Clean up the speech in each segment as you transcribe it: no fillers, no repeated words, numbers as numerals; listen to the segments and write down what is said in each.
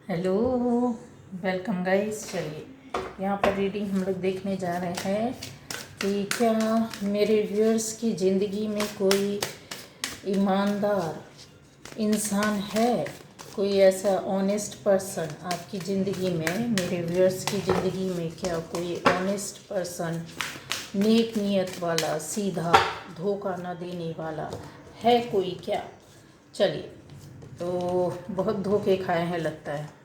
Hello, welcome guys. चलिए यहाँ पर रीडिंग हम लोग देखने जा रहे हैं कि क्या मेरे व्यूअर्स की ज़िंदगी में कोई ईमानदार इंसान है, कोई ऐसा ऑनेस्ट पर्सन आपकी ज़िंदगी में। मेरे व्यूअर्स की ज़िंदगी में क्या कोई ऑनेस्ट पर्सन, नेक नीयत वाला, सीधा, धोखा न देने वाला है कोई क्या? चलिए, तो बहुत धोखे खाए हैं लगता है।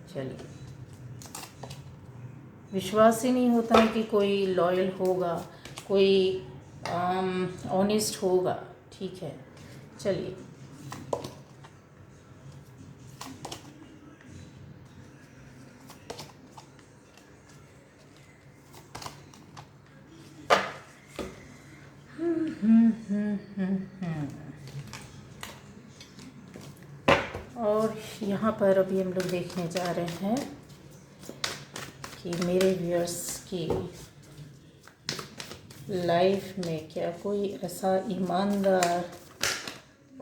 चलिए, विश्वास ही नहीं होता है कि कोई लॉयल होगा, कोई ऑनेस्ट होगा। ठीक है, चलिए। और यहाँ पर अभी हम लोग देखने जा रहे हैं कि मेरे व्यूअर्स की लाइफ में क्या कोई ऐसा ईमानदार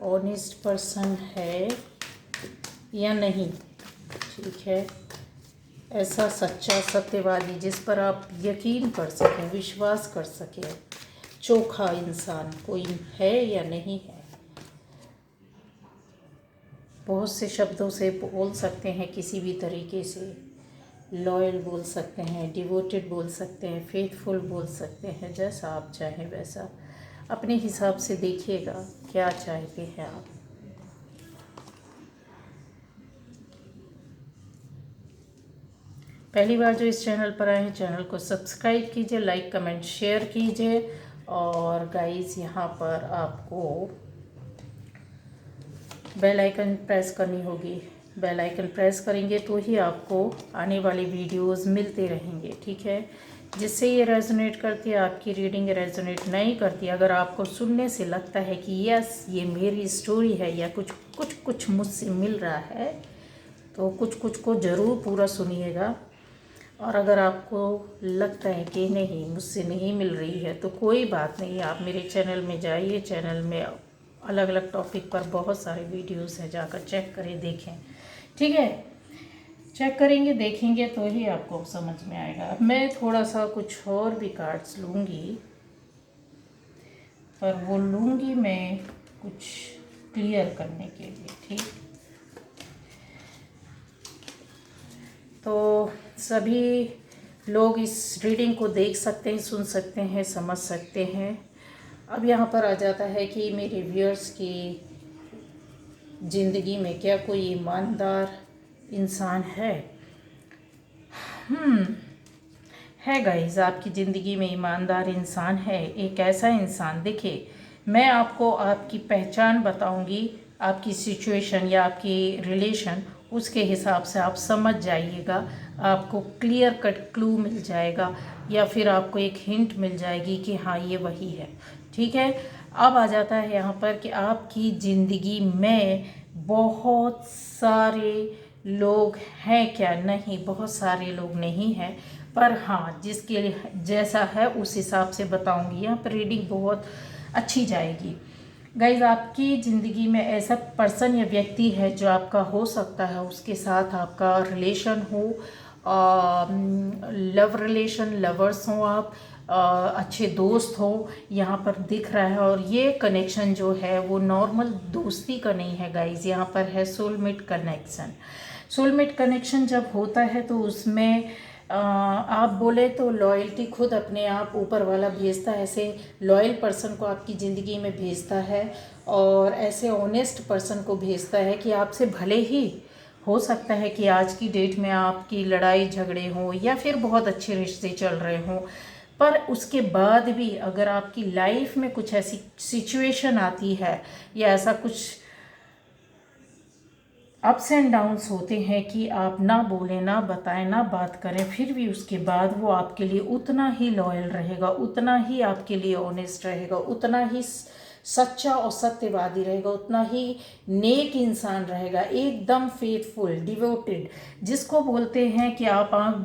ऑनेस्ट पर्सन है या नहीं। ठीक है, ऐसा सच्चा सत्यवादी जिस पर आप यकीन कर सकें, विश्वास कर सकें, चोखा इंसान कोई है या नहीं है। बहुत से शब्दों से बोल सकते हैं, किसी भी तरीके से लॉयल बोल सकते हैं, डिवोटेड बोल सकते हैं, फेथफुल बोल सकते हैं, जैसा आप चाहें वैसा अपने हिसाब से देखिएगा क्या चाहते हैं आप। पहली बार जो इस चैनल पर आए हैं, चैनल को सब्सक्राइब कीजिए, लाइक कमेंट शेयर कीजिए। और गाइस, यहाँ पर आपको बेल आइकन प्रेस करनी होगी। बेल आइकन प्रेस करेंगे तो ही आपको आने वाली वीडियोस मिलते रहेंगे। ठीक है, जिससे ये रेजोनेट करती है, आपकी रीडिंग रेजोनेट नहीं करती, अगर आपको सुनने से लगता है कि यस ये मेरी स्टोरी है या कुछ कुछ कुछ मुझसे मिल रहा है, तो कुछ कुछ को ज़रूर पूरा सुनिएगा। और अगर आपको लगता है कि नहीं मुझसे नहीं मिल रही है, तो कोई बात नहीं, आप मेरे चैनल में जाइए। चैनल में अलग अलग टॉपिक पर बहुत सारे वीडियोस हैं, जाकर चेक करें, देखें। ठीक है, चेक करेंगे, देखेंगे तो ही आपको समझ में आएगा। मैं थोड़ा सा कुछ और भी कार्ड्स लूँगी, पर वो लूँगी मैं कुछ क्लियर करने के लिए। ठीक, तो सभी लोग इस रीडिंग को देख सकते हैं, सुन सकते हैं, समझ सकते हैं। अब यहाँ पर आ जाता है कि मेरे व्यूअर्स की ज़िंदगी में क्या कोई ईमानदार इंसान है। है गाइस, आपकी ज़िंदगी में ईमानदार इंसान है। एक ऐसा इंसान, देखिए मैं आपको आपकी पहचान बताऊंगी, आपकी सिचुएशन या आपकी रिलेशन, उसके हिसाब से आप समझ जाइएगा। आपको क्लियर कट क्लू मिल जाएगा या फिर आपको एक हिंट मिल जाएगी कि हाँ ये वही है। ठीक है, अब आ जाता है यहाँ पर कि आपकी ज़िंदगी में बहुत सारे लोग हैं क्या? नहीं, बहुत सारे लोग नहीं हैं, पर हाँ जिसके लिए जैसा है उस हिसाब से बताऊंगी। यहाँ पर रीडिंग बहुत अच्छी जाएगी। गाइज, आपकी ज़िंदगी में ऐसा पर्सन या व्यक्ति है जो आपका हो सकता है, उसके साथ आपका रिलेशन हो, लव रिलेशन, लवर्स हो आप, अच्छे दोस्त हो, यहाँ पर दिख रहा है। और ये कनेक्शन जो है वो नॉर्मल दोस्ती का नहीं है गाइज, यहाँ पर है सोलमेट कनेक्शन। सोलमेट कनेक्शन जब होता है तो उसमें आप बोले तो लॉयल्टी खुद अपने आप ऊपर वाला भेजता है, ऐसे लॉयल पर्सन को आपकी ज़िंदगी में भेजता है, और ऐसे ऑनेस्ट पर्सन को भेजता है कि आपसे भले ही हो सकता है कि आज की डेट में आपकी लड़ाई झगड़े हों या फिर बहुत अच्छे रिश्ते चल रहे हों, पर उसके बाद भी अगर आपकी लाइफ में कुछ ऐसी सिचुएशन आती है या ऐसा कुछ अप्स एंड डाउन्स होते हैं कि आप ना बोलें, ना बताएं, ना बात करें, फिर भी उसके बाद वो आपके लिए उतना ही लॉयल रहेगा, उतना ही आपके लिए ऑनेस्ट रहेगा, उतना ही सच्चा और सत्यवादी रहेगा, उतना ही नेक इंसान रहेगा, एकदम फेथफुल, डिवोटेड, जिसको बोलते हैं कि आप आंख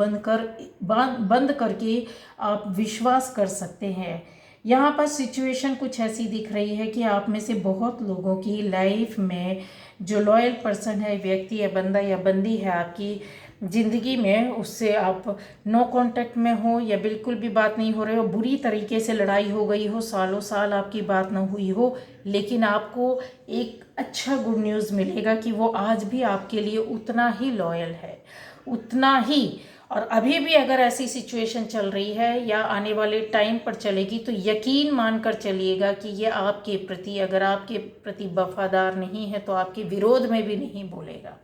बंद करके आप विश्वास कर सकते हैं यहाँ पर सिचुएशन कुछ ऐसी दिख रही है कि आप में से बहुत लोगों की लाइफ में जो लॉयल पर्सन है, व्यक्ति या बंदा या बंदी है आपकी ज़िंदगी में, उससे आप नो कांटेक्ट में हो या बिल्कुल भी बात नहीं हो रही हो, बुरी तरीके से लड़ाई हो गई हो, सालों साल आपकी बात ना हुई हो, लेकिन आपको एक अच्छा गुड न्यूज़ मिलेगा कि वो आज भी आपके लिए उतना ही लॉयल है, उतना ही। और अभी भी अगर ऐसी सिचुएशन चल रही है या आने वाले टाइम पर चलेगी तो यकीन मानकर चलिएगा कि ये आपके प्रति, अगर आपके प्रति वफादार नहीं है तो आपके विरोध में भी नहीं बोलेगा।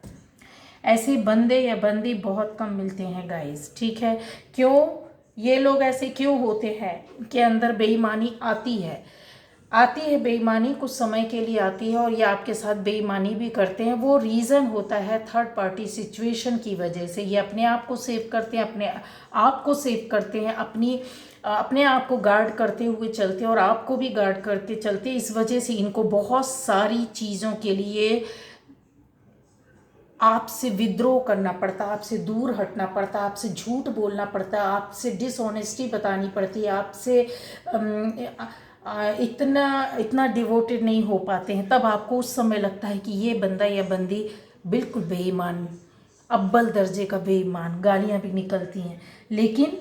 ऐसे बंदे या बंदी बहुत कम मिलते हैं गाइस, ठीक है। क्यों ये लोग ऐसे क्यों होते हैं? इनके अंदर बेईमानी आती है बेईमानी कुछ समय के लिए आती है और ये आपके साथ बेईमानी भी करते हैं। वो रीज़न होता है थर्ड पार्टी सिचुएशन की वजह से। ये अपने आप को सेव करते हैं, अपने आप को सेव करते हैं, अपने आप को गार्ड करते हुए चलते हैं और आपको भी गार्ड करते चलते हैं। इस वजह से इनको बहुत सारी चीज़ों के लिए आपसे विद्रोह करना पड़ता, आपसे दूर हटना पड़ता, आपसे झूठ बोलना पड़ता, आपसे डिसऑनेस्टी बतानी पड़ती है, आपसे इतना डिवोटेड नहीं हो पाते हैं। तब आपको उस समय लगता है कि ये बंदा या बंदी बिल्कुल बेईमान, अव्वल दर्जे का बेईमान, गालियाँ भी निकलती हैं। लेकिन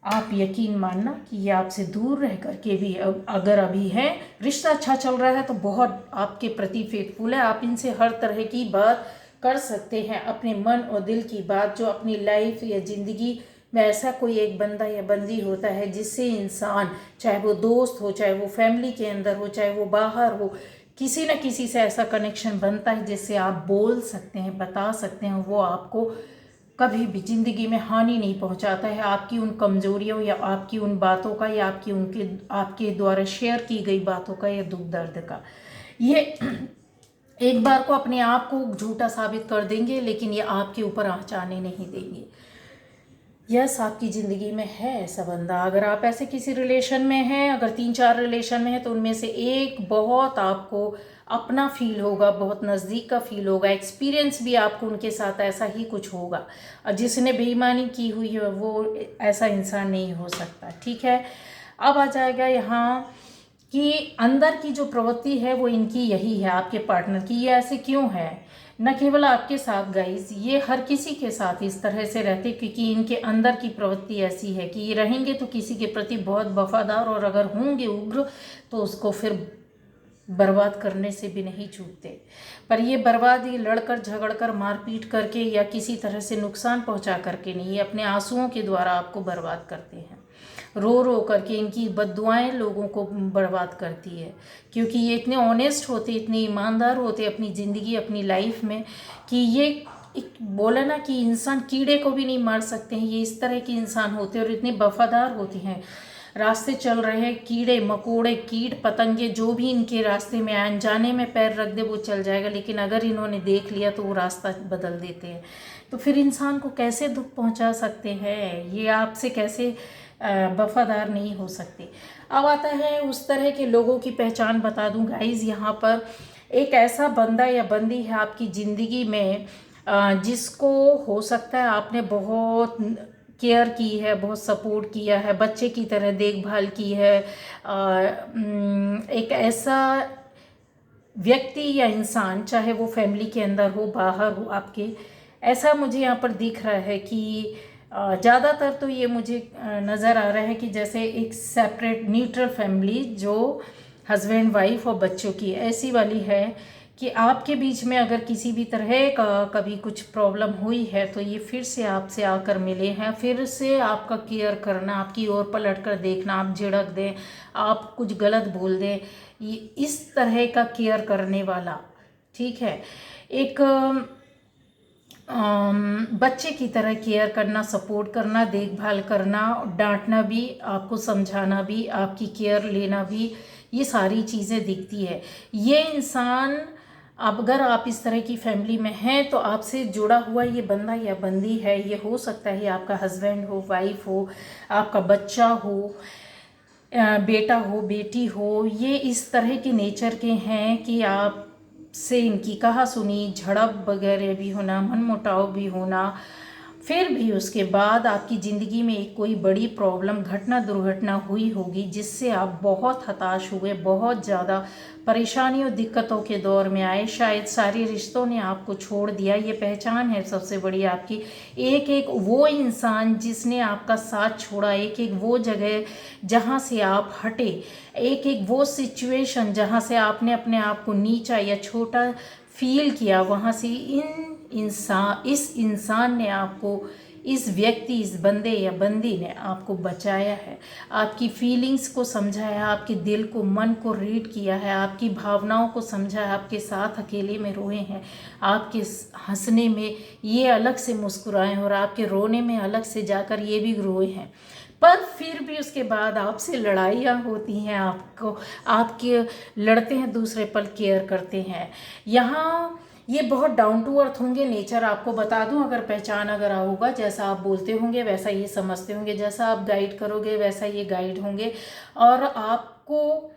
आप यकीन मानना कि ये आपसे दूर रह करके भी अगर अभी है, रिश्ता अच्छा चल रहा है तो बहुत आपके प्रति फेथफुल है। आप इनसे हर तरह की बात कर सकते हैं, अपने मन और दिल की बात। जो अपनी लाइफ या ज़िंदगी में ऐसा कोई एक बंदा या बंदी होता है जिससे इंसान, चाहे वो दोस्त हो, चाहे वो फैमिली के अंदर हो, चाहे वो बाहर हो, किसी न किसी से ऐसा कनेक्शन बनता है जिससे आप बोल सकते हैं, बता सकते हैं। वो आपको कभी भी ज़िंदगी में हानि नहीं पहुंचाता है, आपकी उन कमज़ोरियों या आपकी उन बातों का या आपके द्वारा शेयर की गई बातों का या दुख दर्द का। ये एक बार को अपने आप को झूठा साबित कर देंगे, लेकिन ये आपके ऊपर आँच आने नहीं देंगे। यस, आपकी ज़िंदगी में है ऐसा बंदा। अगर आप ऐसे किसी रिलेशन में हैं, अगर 3-4 रिलेशन में हैं, तो उनमें से एक बहुत आपको अपना फील होगा, बहुत नज़दीक का फील होगा, एक्सपीरियंस भी आपको उनके साथ ऐसा ही कुछ होगा। और जिसने बेईमानी की हुई है वो ऐसा इंसान नहीं हो सकता, ठीक है। अब आ जाएगा यहाँ कि अंदर की जो प्रवृत्ति है वो इनकी यही है, आपके पार्टनर की। ये ऐसे क्यों है? न केवल आपके साथ गाइज, ये हर किसी के साथ इस तरह से रहते, क्योंकि इनके अंदर की प्रवृत्ति ऐसी है कि ये रहेंगे तो किसी के प्रति बहुत वफादार, और अगर होंगे उग्र तो उसको फिर बर्बाद करने से भी नहीं चूकते। पर ये बर्बादी लड़कर, झगड़कर, मारपीट करके या किसी तरह से नुकसान पहुंचा करके नहीं, ये अपने आंसुओं के द्वारा आपको बर्बाद करते हैं। रो रो करके इनकी बद्दुआएं लोगों को बर्बाद करती है, क्योंकि ये इतने ऑनेस्ट होते, इतने ईमानदार होते अपनी ज़िंदगी, अपनी लाइफ में, कि ये एक बोला ना कि इंसान कीड़े को भी नहीं मार सकते हैं। ये इस तरह के इंसान होते हैं और इतने वफादार होते हैं। रास्ते चल रहे हैं, कीड़े मकोड़े, कीट पतंगे जो भी इनके रास्ते में अनजाने में पैर रख दे वो चल जाएगा, लेकिन अगर इन्होंने देख लिया तो वो रास्ता बदल देते हैं। तो फिर इंसान को कैसे दुख पहुंचा सकते हैं? ये आपसे कैसे वफादार नहीं हो सकते। अब आता है उस तरह के लोगों की पहचान बता दूं गाइज। यहाँ पर एक ऐसा बंदा या बंदी है आपकी ज़िंदगी में जिसको हो सकता है आपने बहुत केयर की है, बहुत सपोर्ट किया है, बच्चे की तरह देखभाल की है। एक ऐसा व्यक्ति या इंसान, चाहे वो फैमिली के अंदर हो, बाहर हो, आपके, ऐसा मुझे यहाँ पर दिख रहा है कि ज़्यादातर तो ये मुझे नज़र आ रहा है कि जैसे एक सेपरेट न्यूट्रल फैमिली जो हस्बैंड वाइफ और बच्चों की ऐसी वाली है, कि आपके बीच में अगर किसी भी तरह का कभी कुछ प्रॉब्लम हुई है तो ये फिर से आपसे आकर मिले हैं, फिर से आपका केयर करना, आपकी ओर पलट कर देखना, आप झिड़क दें, आप कुछ गलत बोल दें, ये इस तरह का केयर करने वाला, ठीक है, एक बच्चे की तरह केयर करना, सपोर्ट करना, देखभाल करना, डांटना भी, आपको समझाना भी, आपकी केयर लेना भी, ये सारी चीज़ें दिखती है। ये इंसान, अगर आप इस तरह की फैमिली में हैं तो आपसे जुड़ा हुआ ये बंदा या बंदी है। ये हो सकता है आपका हस्बैंड हो, वाइफ हो, आपका बच्चा हो, बेटा हो, बेटी हो। ये इस तरह के नेचर के हैं कि आप से इनकी कहा सुनी, झड़प वगैरह भी होना, मनमुटाव भी होना, फिर भी उसके बाद आपकी ज़िंदगी में एक कोई बड़ी प्रॉब्लम, घटना, दुर्घटना हुई होगी जिससे आप बहुत हताश हुए, बहुत ज़्यादा परेशानियों, दिक्कतों के दौर में आए। शायद सारे रिश्तों ने आपको छोड़ दिया। ये पहचान है सबसे बड़ी आपकी। एक एक वो इंसान जिसने आपका साथ छोड़ा, एक एक वो जगह जहाँ से आप हटे, एक एक वो सिचुएशन जहाँ से आपने अपने आप को नीचा या छोटा फील किया, वहाँ से इस इंसान ने आपको, इस व्यक्ति, इस बंदे या बंदी ने आपको बचाया है, आपकी फीलिंग्स को समझा है, आपके दिल को, मन को रीड किया है, आपकी भावनाओं को समझा है, आपके साथ अकेले में रोए हैं, आपके हंसने में ये अलग से मुस्कुराए हैं और आपके रोने में अलग से जाकर ये भी रोए हैं। पर फिर भी उसके बाद आपसे लड़ाइयाँ होती हैं, आपके लड़ते हैं, दूसरे पल केयर करते हैं। यहाँ ये बहुत डाउन टू अर्थ होंगे। नेचर आपको बता दूं, अगर पहचान अगर होगा, जैसा आप बोलते होंगे वैसा ये समझते होंगे, जैसा आप गाइड करोगे वैसा ये गाइड होंगे। और आपको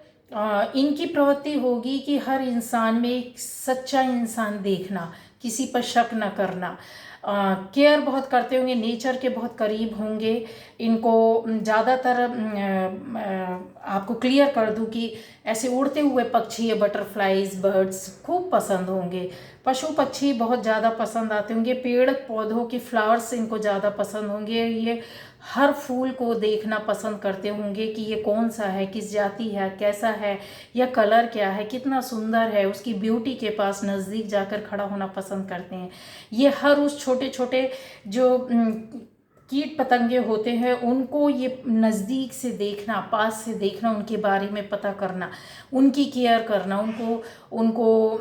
इनकी प्रवृत्ति होगी कि हर इंसान में एक सच्चा इंसान देखना, किसी पर शक न करना, केयर बहुत करते होंगे, नेचर के बहुत करीब होंगे। इनको ज़्यादातर आपको क्लियर कर दूं कि ऐसे उड़ते हुए पक्षी या बटरफ्लाइज, बर्ड्स खूब पसंद होंगे, पशु पक्षी बहुत ज़्यादा पसंद आते होंगे, पेड़ पौधों के फ्लावर्स इनको ज़्यादा पसंद होंगे। ये हर फूल को देखना पसंद करते होंगे कि ये कौन सा है, किस जाति है, कैसा है, या कलर क्या है, कितना सुंदर है, उसकी ब्यूटी के पास नज़दीक जाकर खड़ा होना पसंद करते हैं। ये हर उस छोटे छोटे जो कीट पतंगे होते हैं उनको ये नज़दीक से देखना, पास से देखना, उनके बारे में पता करना, उनकी केयर करना, उनको उनको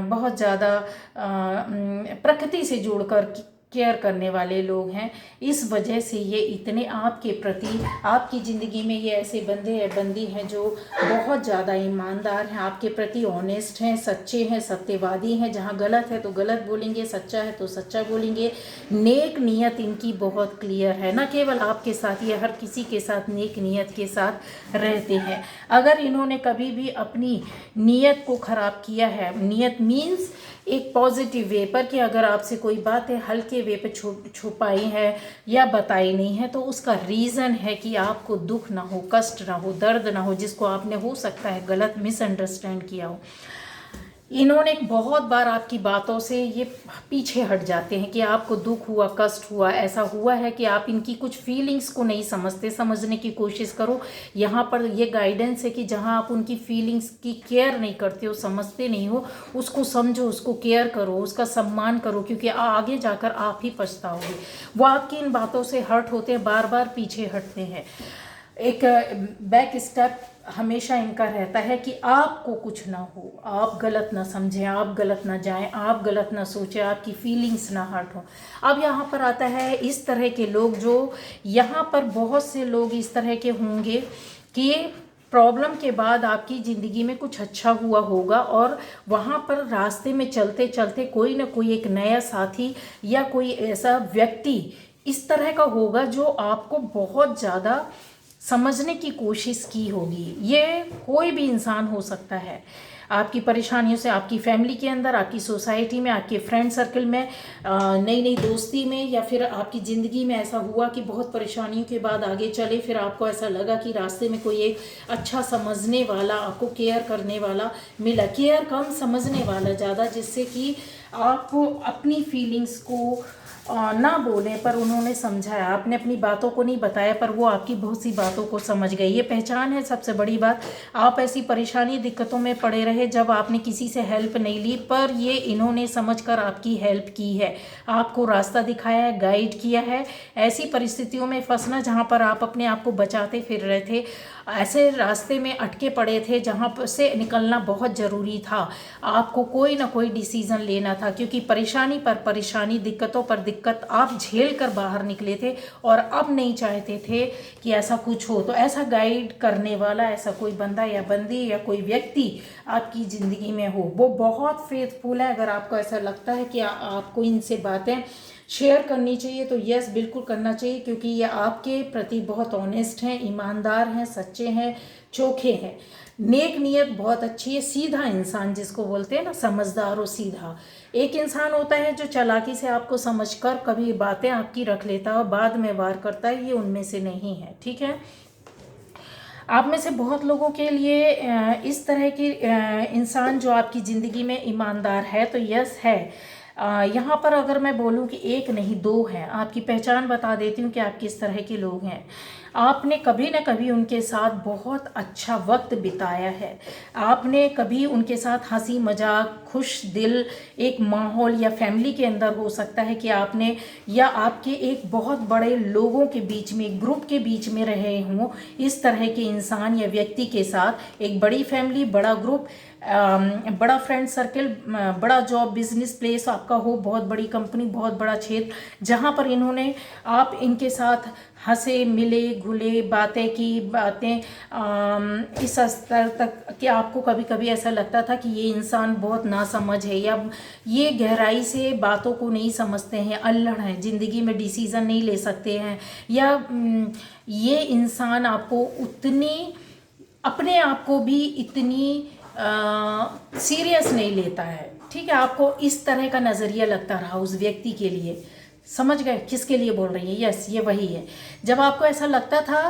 बहुत ज़्यादा प्रकृति से जोड़कर केयर करने वाले लोग हैं। इस वजह से ये इतने आपके प्रति, आपकी ज़िंदगी में ये ऐसे बंदे या बंदी हैं जो बहुत ज़्यादा ईमानदार हैं, आपके प्रति ऑनेस्ट हैं, सच्चे हैं, सत्यवादी हैं। जहाँ गलत है तो गलत बोलेंगे, सच्चा है तो सच्चा बोलेंगे। नेक नीयत इनकी बहुत क्लियर है, न केवल आपके साथ, ये हर किसी के साथ नेक नीयत के साथ रहते हैं। अगर इन्होंने कभी भी अपनी नीयत को ख़राब किया है, नीयत मीन्स एक पॉजिटिव वे पर, कि अगर आपसे कोई बातें हल्के वे पे छुपाई है या बताई नहीं है, तो उसका रीज़न है कि आपको दुख ना हो, कष्ट ना हो, दर्द ना हो, जिसको आपने हो सकता है गलत मिसअंडरस्टैंड किया हो। इन्होंने बहुत बार आपकी बातों से ये पीछे हट जाते हैं कि आपको दुख हुआ, कष्ट हुआ, ऐसा हुआ है कि आप इनकी कुछ फीलिंग्स को नहीं समझते। समझने की कोशिश करो। यहाँ पर ये गाइडेंस है कि जहाँ आप उनकी फीलिंग्स की केयर नहीं करते हो, समझते नहीं हो, उसको समझो, उसको केयर करो, उसका सम्मान करो, क्योंकि आगे जाकर आप ही पछताओगे। वो आपकी इन बातों से हर्ट होते हैं, बार बार पीछे हटते हैं। एक बैक स्टेप हमेशा इनका रहता है कि आपको कुछ ना हो, आप गलत ना समझें, आप गलत ना जाएं, आप गलत ना सोचें, आपकी फीलिंग्स ना हर्ट हो। अब यहाँ पर आता है इस तरह के लोग, जो यहाँ पर बहुत से लोग इस तरह के होंगे कि प्रॉब्लम के बाद आपकी ज़िंदगी में कुछ अच्छा हुआ होगा और वहाँ पर रास्ते में चलते चलते कोई ना कोई एक नया साथी या कोई ऐसा व्यक्ति इस तरह का होगा जो आपको बहुत ज़्यादा समझने की कोशिश की होगी। ये कोई भी इंसान हो सकता है, आपकी परेशानियों से, आपकी फैमिली के अंदर, आपकी सोसाइटी में, आपके फ्रेंड सर्कल में, नई नई दोस्ती में, या फिर आपकी ज़िंदगी में ऐसा हुआ कि बहुत परेशानियों के बाद आगे चले, फिर आपको ऐसा लगा कि रास्ते में कोई एक अच्छा समझने वाला, आपको केयर करने वाला मिला। केयर कम, समझने वाला ज़्यादा, जिससे कि आप अपनी फीलिंग्स को ना बोलें पर उन्होंने समझाया। आपने अपनी बातों को नहीं बताया पर वो आपकी बहुत सी बातों को समझ गए। ये पहचान है सबसे बड़ी बात। आप ऐसी परेशानी, दिक्कतों में पड़े रहे जब आपने किसी से हेल्प नहीं ली, पर ये इन्होंने समझकर आपकी हेल्प की है, आपको रास्ता दिखाया है, गाइड किया है। ऐसी परिस्थितियों में फंसना जहाँ पर आप अपने आप को बचाते फिर रहे थे, ऐसे रास्ते में अटके पड़े थे जहाँ से निकलना बहुत ज़रूरी था। आपको कोई ना कोई डिसीज़न लेना था, क्योंकि परेशानी पर परेशानी, दिक्कतों पर दिक्कत आप झेल कर बाहर निकले थे और अब नहीं चाहते थे कि ऐसा कुछ हो। तो ऐसा गाइड करने वाला ऐसा कोई बंदा या बंदी या कोई व्यक्ति आपकी ज़िंदगी में हो, वो बहुत फेथफुल है। अगर आपको ऐसा लगता है कि आपको इनसे बातें शेयर करनी चाहिए तो यस, बिल्कुल करना चाहिए, क्योंकि ये आपके प्रति बहुत ऑनेस्ट हैं, ईमानदार हैं, सच्चे हैं, चोखे हैं। नेक नीयत बहुत अच्छी है, सीधा इंसान जिसको बोलते हैं ना, समझदार और सीधा। एक इंसान होता है जो चालाकी से आपको समझकर कभी बातें आपकी रख लेता है और बाद में वार करता है, ये उनमें से नहीं है, ठीक है। आप में से बहुत लोगों के लिए इस तरह की इंसान जो आपकी ज़िंदगी में ईमानदार है तो यस है। यहाँ पर अगर मैं बोलूँ कि एक नहीं दो हैं, आपकी पहचान बता देती हूँ कि आप किस तरह के लोग हैं। आपने कभी ना कभी उनके साथ बहुत अच्छा वक्त बिताया है, आपने कभी उनके साथ हंसी मजाक खुश दिल एक माहौल या फैमिली के अंदर हो सकता है कि आपने या आपके एक बहुत बड़े लोगों के बीच में, ग्रुप के बीच में रहे हों। इस तरह के इंसान या व्यक्ति के साथ एक बड़ी फैमिली, बड़ा ग्रुप, बड़ा फ्रेंड सर्कल, बड़ा जॉब बिजनेस प्लेस आपका हो, बहुत बड़ी कंपनी, बहुत बड़ा क्षेत्र, जहाँ पर इन्होंने आप इनके साथ हंसे मिले घुले बातें की, बातें इस स्तर तक कि आपको कभी कभी ऐसा लगता था कि ये इंसान बहुत नासमझ है या ये गहराई से बातों को नहीं समझते हैं, अल्हड़ हैं, ज़िंदगी में डिसीज़न नहीं ले सकते हैं, या ये इंसान आपको उतनी अपने आप को भी इतनी सीरियस नहीं लेता है, ठीक है। आपको इस तरह का नज़रिया लगता रहा उस व्यक्ति के लिए। समझ गए किसके लिए बोल रही है? यस, ये वही है। जब आपको ऐसा लगता था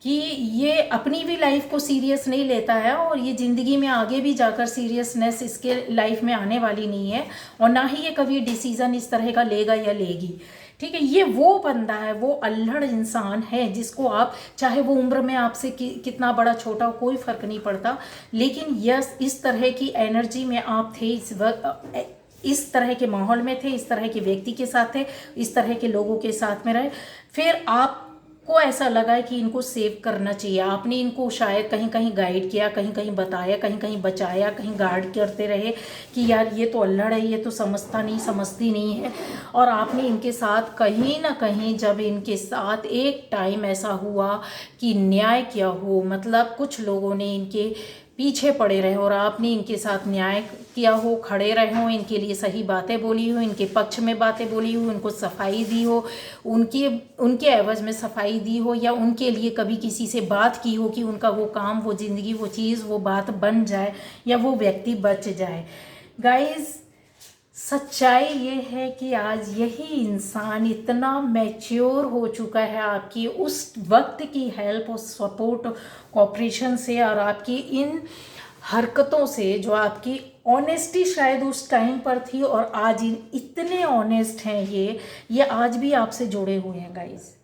कि ये अपनी भी लाइफ को सीरियस नहीं लेता है और ये ज़िंदगी में आगे भी जाकर सीरियसनेस इसके लाइफ में आने वाली नहीं है और ना ही ये कभी डिसीज़न इस तरह का लेगा या लेगी, ठीक है। ये वो बंदा है, वो अल्हड़ इंसान है जिसको आप, चाहे वो उम्र में आपसे कितना बड़ा छोटा हो, कोई फ़र्क नहीं पड़ता, लेकिन यस इस तरह की एनर्जी में आप थे, इस वक्त इस तरह के माहौल में थे, इस तरह के व्यक्ति के साथ थे, इस तरह के लोगों के साथ में रहे, फिर आपको ऐसा लगा कि इनको सेव करना चाहिए। आपने इनको शायद कहीं कहीं गाइड किया, कहीं कहीं बताया, कहीं कहीं बचाया, कहीं गार्ड करते रहे कि यार ये तो अल्हड़ है, ये तो समझता नहीं, समझती नहीं है। और आपने इनके साथ कहीं ना कहीं, जब इनके साथ एक टाइम ऐसा हुआ कि न्याय किया हो, मतलब कुछ लोगों ने इनके पीछे पड़े रहे और आपने इनके साथ न्याय किया हो, खड़े रहे हो, इनके लिए सही बातें बोली हो, इनके पक्ष में बातें बोली हो, इनको सफाई दी हो, उनके एवज में सफाई दी हो, या उनके लिए कभी किसी से बात की हो कि उनका वो काम, वो ज़िंदगी, वो चीज़, वो बात बन जाए या वो व्यक्ति बच जाए। गाइस, सच्चाई ये है कि आज यही इंसान इतना मैच्योर हो चुका है आपकी उस वक्त की हेल्प और सपोर्ट, कोऑपरेशन से और आपकी इन हरकतों से, जो आपकी ऑनेस्टी शायद उस टाइम पर थी और आज इतने ऑनेस्ट हैं ये आज भी आपसे जुड़े हुए हैं गाइस।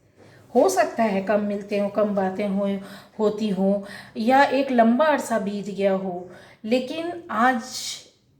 हो सकता है कम मिलते हो, कम बातें होती हों, या एक लंबा अरसा बीत गया हो, लेकिन आज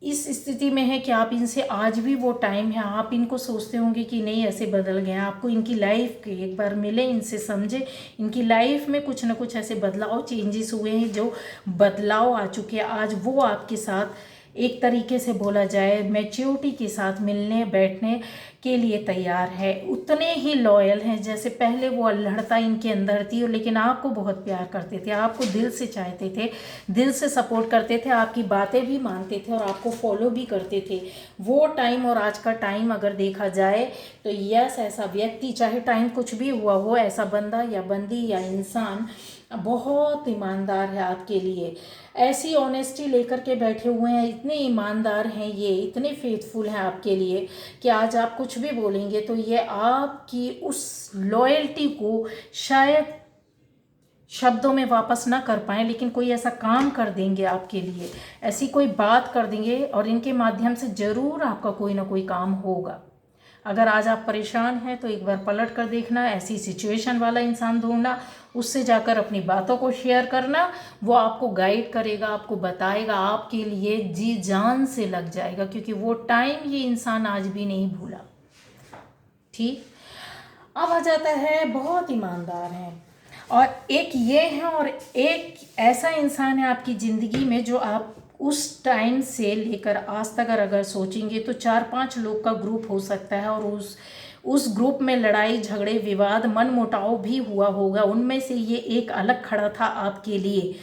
इस स्थिति में है कि आप इनसे आज भी वो टाइम है, आप इनको सोचते होंगे कि नहीं ऐसे बदल गए हैं। आपको इनकी लाइफ के एक बार मिले, इनसे समझे, इनकी लाइफ में कुछ ना कुछ ऐसे बदलाव, चेंजेस हुए हैं, जो बदलाव आ चुके हैं। आज वो आपके साथ एक तरीके से बोला जाए मैच्योरिटी के साथ मिलने बैठने के लिए तैयार है, उतने ही लॉयल हैं जैसे पहले वो अल्हड़ता इनके अंदर थी, लेकिन आपको बहुत प्यार करते थे, आपको दिल से चाहते थे, दिल से सपोर्ट करते थे, आपकी बातें भी मानते थे और आपको फॉलो भी करते थे। वो टाइम और आज का टाइम अगर देखा जाए तो यस, ऐसा व्यक्ति, चाहे टाइम कुछ भी हुआ हो, ऐसा बंदा या बंदी या इंसान बहुत ईमानदार है आपके लिए, ऐसी ऑनेस्टी लेकर के बैठे हुए हैं, इतने ईमानदार हैं ये, इतने फेथफुल हैं आपके लिए कि आज आप कुछ भी बोलेंगे तो ये आपकी उस लॉयल्टी को शायद शब्दों में वापस ना कर पाएँ, लेकिन कोई ऐसा काम कर देंगे आपके लिए, ऐसी कोई बात कर देंगे और इनके माध्यम से ज़रूर आपका कोई ना कोई काम होगा। अगर आज आप परेशान हैं तो एक बार पलट कर देखना, ऐसी सिचुएशन वाला इंसान ढूंढना, उससे जाकर अपनी बातों को शेयर करना, वो आपको गाइड करेगा, आपको बताएगा, आपके लिए जी जान से लग जाएगा, क्योंकि वो टाइम ये इंसान आज भी नहीं भूला। ठीक, अब आ जाता है बहुत ईमानदार हैं, और एक ये है और एक ऐसा इंसान है आपकी ज़िंदगी में जो आप उस टाइम से लेकर आज तक अगर सोचेंगे तो 4-5 लोग का ग्रुप हो सकता है, और उस ग्रुप में लड़ाई झगड़े विवाद मन मुटाव भी हुआ होगा। उनमें से ये एक अलग खड़ा था आपके लिए,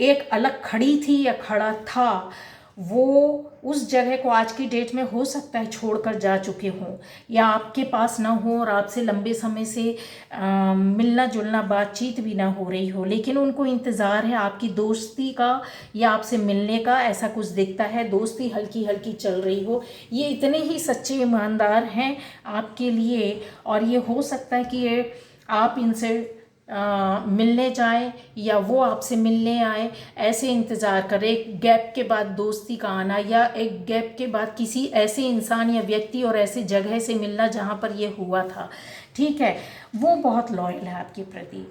एक अलग खड़ी थी या खड़ा था, वो उस जगह को आज की डेट में हो सकता है छोड़कर जा चुके हों, या आपके पास ना हो और आपसे लंबे समय से मिलना जुलना बातचीत भी ना हो रही हो, लेकिन उनको इंतज़ार है आपकी दोस्ती का या आपसे मिलने का। ऐसा कुछ दिखता है, दोस्ती हल्की हल्की चल रही हो। ये इतने ही सच्चे ईमानदार हैं आपके लिए, और ये हो सकता है कि ये आप इनसे मिलने जाएं या वो आपसे मिलने आए, ऐसे इंतज़ार करें। एक गैप के बाद दोस्ती का आना, या एक गैप के बाद किसी ऐसे इंसान या व्यक्ति और ऐसे जगह से मिलना जहाँ पर ये हुआ था, ठीक है। वो बहुत लॉयल है आपके प्रति।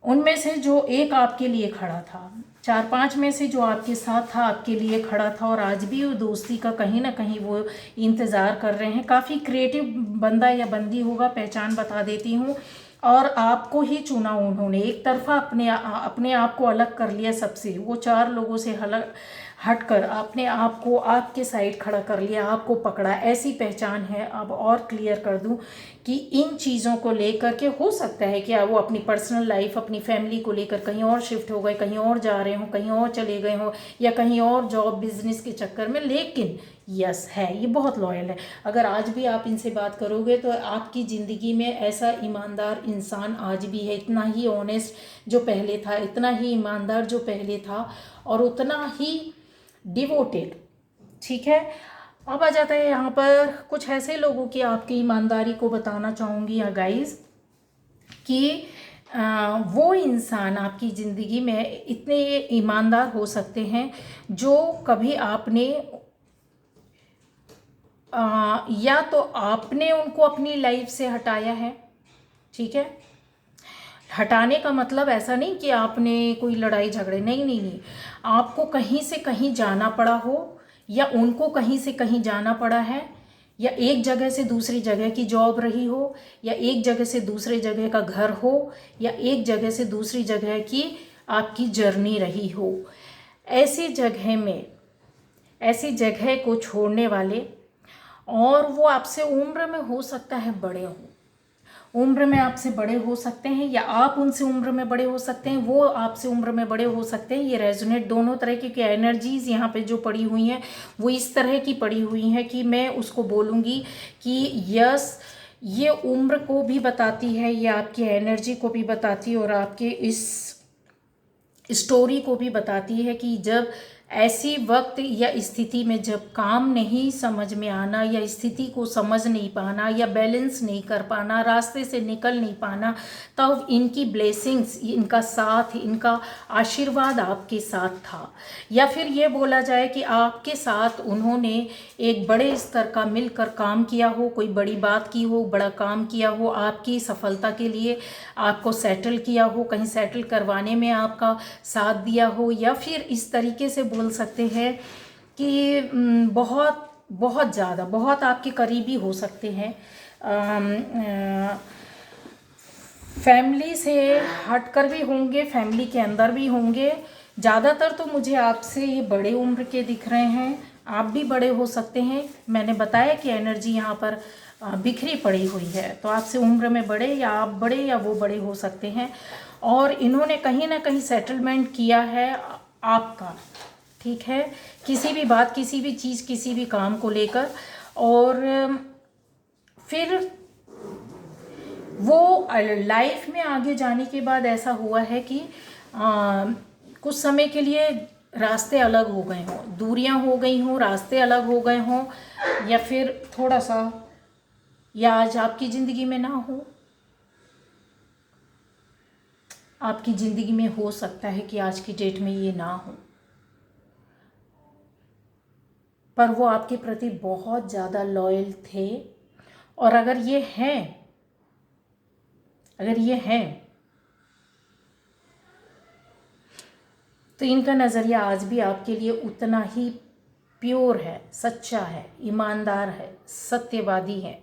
उनमें से जो एक आपके लिए खड़ा था, 4-5 में से जो आपके साथ था, आपके लिए खड़ा था, और आज भी वो दोस्ती का कहीं ना कहीं वो इंतज़ार कर रहे हैं। काफ़ी क्रिएटिव बंदा या बंदी होगा, पहचान बता देती हूँ। और आपको ही चुना उन्होंने, एक तरफा अपने आप को अलग कर लिया सबसे, वो 4 लोगों से अलग हटकर अपने आप को आपके साइड खड़ा कर लिया, आपको पकड़ा। ऐसी पहचान है। अब और क्लियर कर दूं कि इन चीज़ों को लेकर के हो सकता है कि वो अपनी पर्सनल लाइफ, अपनी फैमिली को लेकर कहीं और शिफ्ट हो गए, कहीं और जा रहे हों, कहीं और चले गए हों, या कहीं और जॉब बिजनेस के चक्कर में, लेकिन यस है, ये बहुत लॉयल है। अगर आज भी आप इनसे बात करोगे तो आपकी ज़िंदगी में ऐसा ईमानदार इंसान आज भी है, इतना ही ऑनेस्ट जो पहले था, इतना ही ईमानदार जो पहले था, और उतना ही डिवोटेड, ठीक है। अब आ जाता है यहाँ पर कुछ ऐसे लोगों की आपकी ईमानदारी को बताना चाहूँगी या गाइस, कि वो इंसान आपकी ज़िंदगी में इतने ईमानदार हो सकते हैं जो कभी आपने या तो आपने उनको अपनी लाइफ से हटाया है, ठीक है। हटाने का मतलब ऐसा नहीं कि आपने कोई लड़ाई झगड़े, नहीं नहीं नहीं, आपको कहीं से कहीं जाना पड़ा हो, या उनको कहीं से कहीं जाना पड़ा है, या एक जगह से दूसरी जगह की जॉब रही हो, या एक जगह से दूसरी जगह का घर हो, या एक जगह से दूसरी जगह की आपकी जर्नी रही हो। ऐसी जगह में, ऐसी जगह को छोड़ने वाले, और वो आपसे उम्र में हो सकता है बड़े हों, उम्र में आपसे बड़े हो सकते हैं, या आप उनसे उम्र में बड़े हो सकते हैं, वो आपसे उम्र में बड़े हो सकते हैं। ये रेजोनेट दोनों तरह की एनर्जीज यहाँ पे जो पड़ी हुई हैं वो इस तरह की पड़ी हुई हैं कि मैं उसको बोलूँगी कि यस, ये उम्र को भी बताती है, ये आपकी एनर्जी को भी बताती है, और आपके इस स्टोरी को भी बताती है कि जब ऐसी वक्त या स्थिति में जब काम नहीं समझ में आना, या स्थिति को समझ नहीं पाना, या बैलेंस नहीं कर पाना, रास्ते से निकल नहीं पाना, तब इनकी ब्लेसिंग्स, इनका साथ, इनका आशीर्वाद आपके साथ था। या फिर ये बोला जाए कि आपके साथ उन्होंने एक बड़े स्तर का मिलकर काम किया हो, कोई बड़ी बात की हो, बड़ा काम किया हो, आपकी सफलता के लिए आपको सेटल किया हो, कहीं सेटल करवाने में आपका साथ दिया हो, या फिर इस तरीके से बोल सकते हैं कि बहुत बहुत ज़्यादा, बहुत आपके करीबी हो सकते हैं। फैमिली से हटकर भी होंगे, फैमिली के अंदर भी होंगे। ज़्यादातर तो मुझे आपसे ये बड़े उम्र के दिख रहे हैं, आप भी बड़े हो सकते हैं। मैंने बताया कि एनर्जी यहाँ पर बिखरी पड़ी हुई है, तो आपसे उम्र में बड़े, या आप बड़े या वो बड़े हो सकते हैं। और इन्होंने कहीं ना कहीं सेटलमेंट किया है आपका, ठीक है, किसी भी बात, किसी भी चीज़, किसी भी काम को लेकर। और फिर वो लाइफ में आगे जाने के बाद ऐसा हुआ है कि कुछ समय के लिए रास्ते अलग हो गए हों, दूरियां हो गई हों, रास्ते अलग हो गए हों, या फिर थोड़ा सा, या आज आपकी ज़िंदगी में ना हो, आपकी ज़िंदगी में हो सकता है कि आज की डेट में ये ना हो, पर वो आपके प्रति बहुत ज़्यादा लॉयल थे। और अगर ये हैं, अगर ये हैं, तो इनका नज़रिया आज भी आपके लिए उतना ही प्योर है, सच्चा है, ईमानदार है, सत्यवादी है।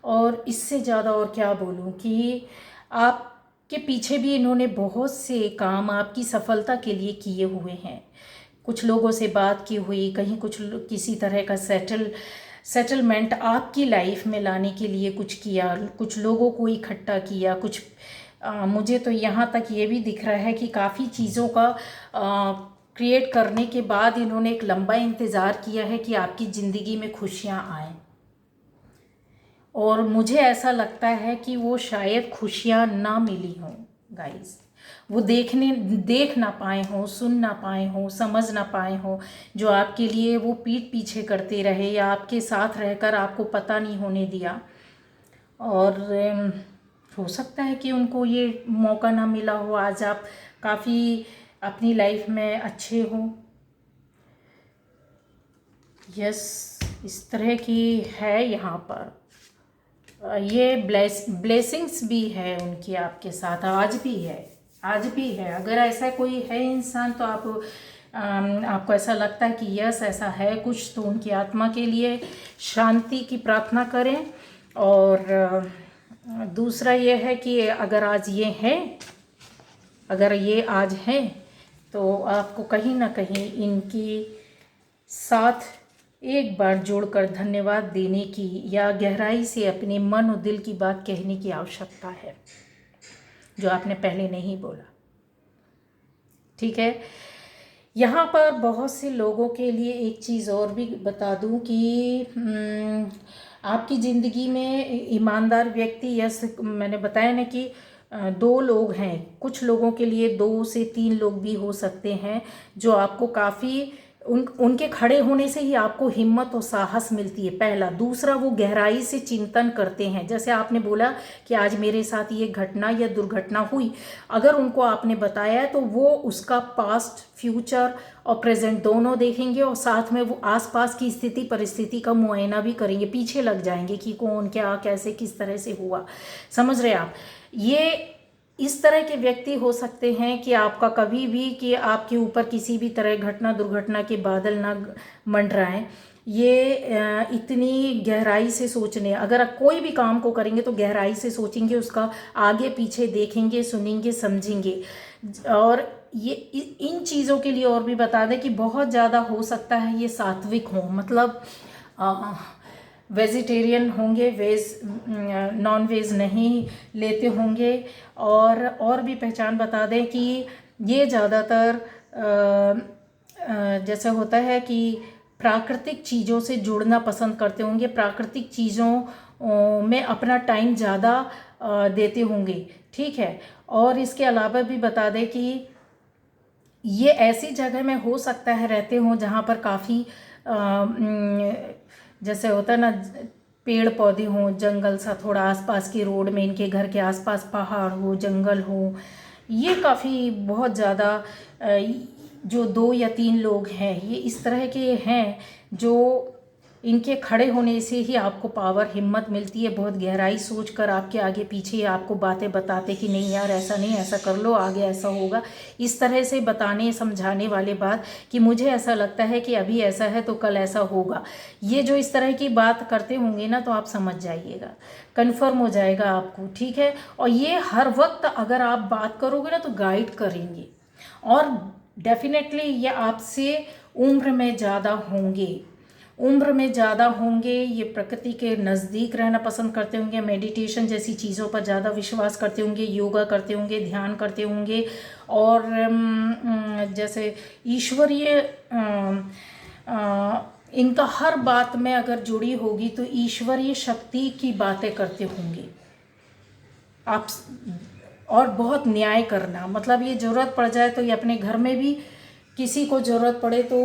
और इससे ज़्यादा और क्या बोलूँ कि आपके पीछे भी इन्होंने बहुत से काम आपकी सफलता के लिए किए हुए हैं। कुछ लोगों से बात की हुई, कहीं किसी तरह का सेटलमेंट आपकी लाइफ में लाने के लिए कुछ किया, कुछ लोगों को इकट्ठा किया, मुझे तो यहाँ तक ये भी दिख रहा है कि काफ़ी चीज़ों का क्रिएट करने के बाद इन्होंने एक लंबा इंतज़ार किया है कि आपकी ज़िंदगी में खुशियाँ आएँ। और मुझे ऐसा लगता है कि वो शायद खुशियाँ ना मिली हों गाइस, वो देख ना पाए हों, सुन ना पाए हों, समझ ना पाए हों, जो आपके लिए वो पीठ पीछे करते रहे या आपके साथ रहकर आपको पता नहीं होने दिया। और हो सकता है कि उनको ये मौका ना मिला हो, आज आप काफ़ी अपनी लाइफ में अच्छे हों। यस, इस तरह की है यहाँ पर। ये ब्लेसिंग्स भी है उनकी आपके साथ, आज भी है, आज भी है। अगर ऐसा कोई है इंसान तो आपको ऐसा लगता है कि यस ऐसा है कुछ, तो उनकी आत्मा के लिए शांति की प्रार्थना करें। और दूसरा ये है कि अगर आज ये है, अगर ये आज है, तो आपको कहीं ना कहीं इनकी साथ एक बार जोड़कर धन्यवाद देने की या गहराई से अपने मन और दिल की बात कहने की आवश्यकता है, जो आपने पहले नहीं बोला। ठीक है, यहाँ पर बहुत से लोगों के लिए एक चीज़ और भी बता दूँ कि आपकी ज़िंदगी में ईमानदार व्यक्ति, यस मैंने बताया ना कि दो लोग हैं, कुछ लोगों के लिए 2 से 3 लोग भी हो सकते हैं, जो आपको काफ़ी उनके खड़े होने से ही आपको हिम्मत और साहस मिलती है, पहला। दूसरा, वो गहराई से चिंतन करते हैं। जैसे आपने बोला कि आज मेरे साथ ये घटना या दुर्घटना हुई, अगर उनको आपने बताया है तो वो उसका पास्ट, फ्यूचर और प्रेजेंट दोनों देखेंगे, और साथ में वो आसपास की स्थिति परिस्थिति का मुआयना भी करेंगे, पीछे लग जाएंगे कि कौन क्या कैसे किस तरह से हुआ। समझ रहे आप? ये इस तरह के व्यक्ति हो सकते हैं कि आपका कभी भी कि आपके ऊपर किसी भी तरह घटना दुर्घटना के बादल ना मंडराएं। ये इतनी गहराई से सोचने, अगर आप कोई भी काम को करेंगे तो गहराई से सोचेंगे, उसका आगे पीछे देखेंगे, सुनेंगे, समझेंगे। और ये इन चीज़ों के लिए और भी बता दें कि बहुत ज़्यादा हो सकता है ये सात्विक हो, मतलब वेजिटेरियन होंगे, नॉन वेज नहीं लेते होंगे। और भी पहचान बता दें कि ये ज़्यादातर जैसे होता है कि प्राकृतिक चीज़ों से जुड़ना पसंद करते होंगे, प्राकृतिक चीज़ों में अपना टाइम ज़्यादा देते होंगे। ठीक है, और इसके अलावा भी बता दें कि ये ऐसी जगह में हो सकता है रहते हों जहाँ पर काफ़ी जैसे होता है ना, पेड़ पौधे हों, जंगल सा थोड़ा आसपास की रोड में, इनके घर के आसपास पहाड़ हो, जंगल हो। ये काफ़ी बहुत ज़्यादा जो 2 या 3 लोग हैं, ये इस तरह के हैं जो इनके खड़े होने से ही आपको पावर, हिम्मत मिलती है। बहुत गहराई सोच कर आपके आगे पीछे आपको बातें बताते कि नहीं यार ऐसा नहीं, ऐसा कर लो, आगे ऐसा होगा। इस तरह से बताने समझाने वाले बात कि मुझे ऐसा लगता है कि अभी ऐसा है तो कल ऐसा होगा। ये जो इस तरह की बात करते होंगे ना, तो आप समझ जाइएगा, कन्फर्म हो जाएगा आपको। ठीक है, और ये हर वक्त अगर आप बात करोगे ना तो गाइड करेंगे, और डेफिनेटली ये आपसे उम्र में ज़्यादा होंगे, उम्र में ज़्यादा होंगे। ये प्रकृति के नज़दीक रहना पसंद करते होंगे, मेडिटेशन जैसी चीज़ों पर ज़्यादा विश्वास करते होंगे, योगा करते होंगे, ध्यान करते होंगे। और जैसे ईश्वरीय इनका हर बात में अगर जुड़ी होगी तो ईश्वरीय शक्ति की बातें करते होंगे आप। और बहुत न्याय करना, मतलब ये ज़रूरत पड़ जाए तो ये अपने घर में भी किसी को ज़रूरत पड़े तो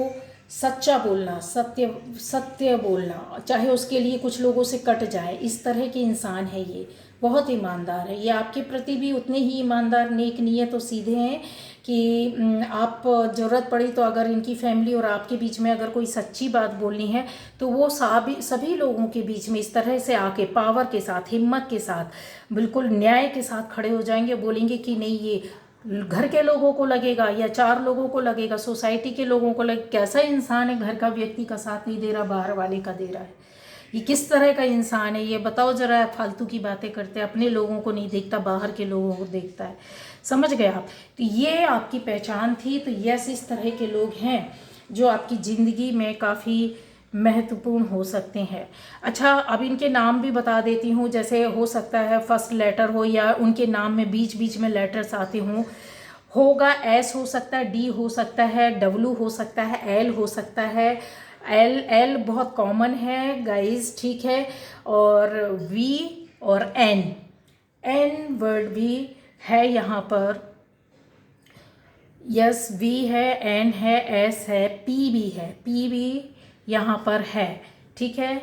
सच्चा बोलना, सत्य बोलना, चाहे उसके लिए कुछ लोगों से कट जाए। इस तरह के इंसान है ये, बहुत ईमानदार है। ये आपके प्रति भी उतने ही ईमानदार, नेक नीयत और सीधे हैं कि आप ज़रूरत पड़ी तो अगर इनकी फैमिली और आपके बीच में अगर कोई सच्ची बात बोलनी है तो वो सभी लोगों के बीच में इस तरह से आके पावर के साथ, हिम्मत के साथ, बिल्कुल न्याय के साथ खड़े हो जाएंगे। बोलेंगे कि नहीं, ये घर के लोगों को लगेगा या 4 लोगों को लगेगा, सोसाइटी के लोगों को लगेगा, कैसा इंसान है, घर का व्यक्ति का साथ नहीं दे रहा, बाहर वाले का दे रहा है, ये किस तरह का इंसान है ये बताओ जरा। फालतू की बातें करते हैं, अपने लोगों को नहीं देखता, बाहर के लोगों को देखता है। समझ गए आप? तो ये आपकी पहचान थी। तो यस, इस तरह के लोग हैं जो आपकी ज़िंदगी में काफ़ी महत्वपूर्ण हो सकते हैं। अच्छा, अब इनके नाम भी बता देती हूँ। जैसे हो सकता है फर्स्ट लेटर हो या उनके नाम में बीच बीच में लेटर्स आते हों। होगा, एस हो सकता है, डी हो सकता है, डब्ल्यू हो सकता है, एल हो सकता है। एल एल बहुत कॉमन है गाइस, ठीक है। और वी और एन, एन वर्ड भी है यहाँ पर। यस, वी है, एन है, एस है, पी भी है, पी भी यहाँ पर है, ठीक है।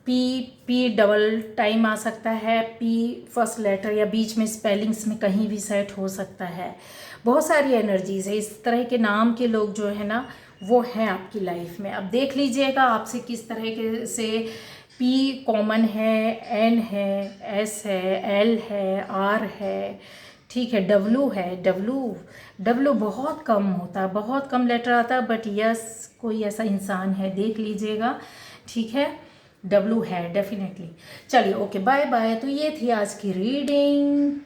पी, पी डबल टाइम आ सकता है, पी फर्स्ट लेटर या बीच में स्पेलिंग्स में कहीं भी सेट हो सकता है। बहुत सारी एनर्जीज है, इस तरह के नाम के लोग जो है ना वो हैं आपकी लाइफ में। अब देख लीजिएगा आपसे किस तरह के से। पी कॉमन है, एन है, एस है, एल है, आर है, ठीक है, डब्लू है। डब्लू डब्लू बहुत कम होता है, बहुत कम लेटर आता है, बट यस कोई ऐसा इंसान है, देख लीजिएगा, ठीक है। डब्लू है डेफिनेटली। चलिए ओके, बाय बाय। तो ये थी आज की रीडिंग।